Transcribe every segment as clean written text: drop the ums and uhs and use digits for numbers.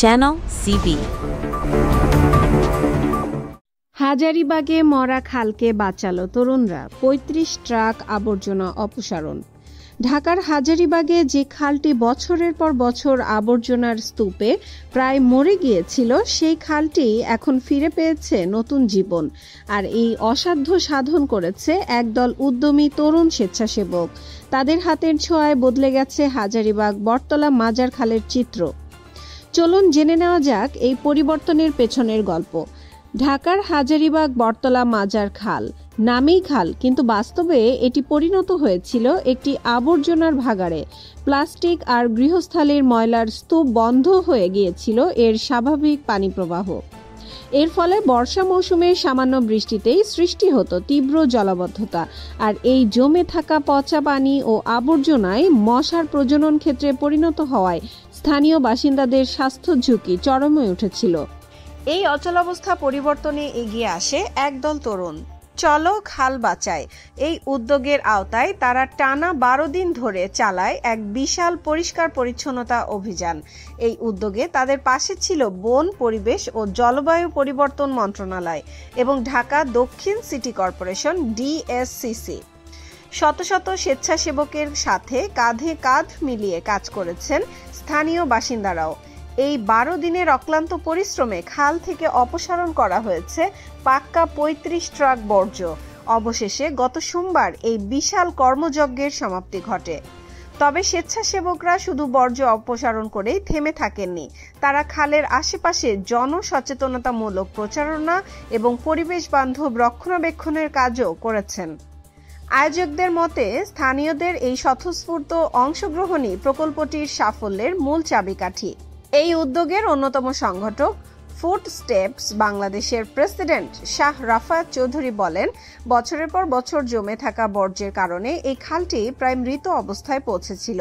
Channel CB. হাজারীবাগে মরা খালকে বাঁচালো তরুণরা, ৩৫ ট্রাক আবর্জনা অপসারণ। ঢাকার হাজারীবাগে যে খালটি বছরের পর বছর আবর্জনার স্তূপে প্রায় মরে গিয়েছিল, সেই খালটি এখন ফিরে পেয়েছে নতুন জীবন। আর এই অসাধ্য সাধন করেছে একদল উদ্যমী তরুণ স্বেচ্ছাসেবক। তাদের হাতের ছোঁয়ায় বদলে গেছে হাজারীবাগ বটতলা মাজার খালের চিত্র। চলুন জেনে নেওয়া যাক এই পরিবর্তনের পেছনের গল্প। ঢাকার হাজারীবাগ বটতলা মাজার খাল নামেই খাল, কিন্তু বাস্তবে এটি পরিণত হয়েছিল একটি আবর্জনার ভাগাড়ে। প্লাস্টিক আর গৃহস্থালির ময়লার স্তূপ বন্ধ হয়ে গিয়েছিল এর স্বাভাবিক পানি প্রবাহ। এর ফলে বর্ষা মৌসুমে সামান্য বৃষ্টিতেই সৃষ্টি হতো তীব্র জলাবদ্ধতা, আর এই জমে থাকা পচা পানি ও আবর্জনায় মশার প্রজনন ক্ষেত্রে পরিণত হওয়ায় স্থানীয় বাসিন্দাদের স্বাস্থ্য ঝুঁকি চরমে উঠেছিল। এই অচলাবস্থা পরিবর্তনে এগিয়ে আসে একদল তরুণ। চলো খাল বাঁচাই এই উদ্যোগের আওতায় তারা টানা ১২ দিন ধরে চালায় এক বিশাল পরিষ্কার পরিচ্ছন্নতা অভিযান। এই উদ্যোগে তাদের পাশে ছিল বন, পরিবেশ ও জলবায়ু পরিবর্তন মন্ত্রণালয় এবং ঢাকা দক্ষিণ সিটি কর্পোরেশন DSCC। শত শত স্বেচ্ছাসেবকের সাথে কাঁধে কাঁধ মিলিয়ে কাজ করেছেন স্থানীয় বাসিন্দারাও। এই ১২ দিনের অক্লান্ত পরিশ্রমে খাল থেকে অপসারণ করা হয়েছে পাক্কা ৩৫ ট্রাক বর্জ্য। অবশেষে গত সোমবার এই বিশাল কর্মযজ্ঞের সমাপ্তি ঘটে। তবে স্বেচ্ছাসেবকরা শুধু বর্জ্য অপসারণ করেই থেমে থাকেননি। তারা খালের আশেপাশে জনসচেতনতামূলক প্রচারণা এবং পরিবেশ বান্ধব রক্ষণাবেক্ষণের কাজও করেছেন। আয়োজকদের মতে, স্থানীয়দের এই স্বতঃস্ফূর্ত অংশগ্রহণই প্রকল্পটির সাফল্যের মূল চাবিকাঠি। এই উদ্যোগের অন্যতম সংগঠক ফুড স্টেপস বাংলাদেশের প্রেসিডেন্ট শাহ রাফাত চৌধুরী বলেন, বছরের পর বছর জমে থাকা বর্জ্যের কারণে এই খালটি প্রায় মৃত অবস্থায় পৌঁছেছিল।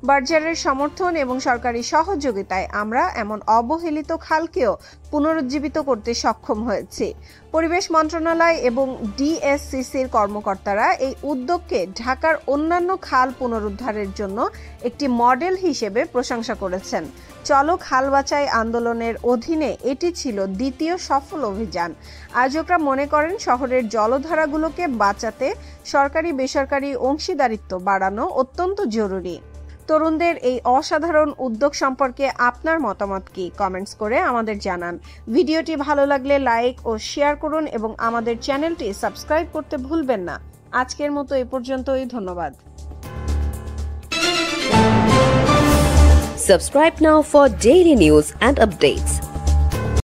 বাজারের সমর্থন এবং সরকারি সহযোগিতায় আমরা এমন অবহেলিত খালকেও পুনরুজ্জীবিত করতে সক্ষম হয়েছি। পরিবেশ মন্ত্রণালয় এবং DSCCর কর্মকর্তারা এই উদ্যোগকে ঢাকার অন্যান্য খাল পুনরুদ্ধারের জন্য একটি মডেল হিসেবে প্রশংসা করেছেন। চলো খাল বাঁচাই আন্দোলনের অধীনে এটি ছিল দ্বিতীয় সফল অভিযান। আয়োজকরা মনে করেন, শহরের জলধারাগুলোকে বাঁচাতে সরকারি বেসরকারি অংশীদারিত্ব বাড়ানো অত্যন্ত জরুরি। তরুণদের এই অসাধারণ উদ্যোগ সম্পর্কে আপনার মতামত কি? কমেন্টস করে আমাদের জানান। ভিডিওটি ভালো লাগলে লাইক ও শেয়ার করুন এবং আমাদের চ্যানেলটি সাবস্ক্রাইব করতে ভুলবেন না। আজকের মতো এ পর্যন্তই, ধন্যবাদ। Subscribe now for daily news and updates.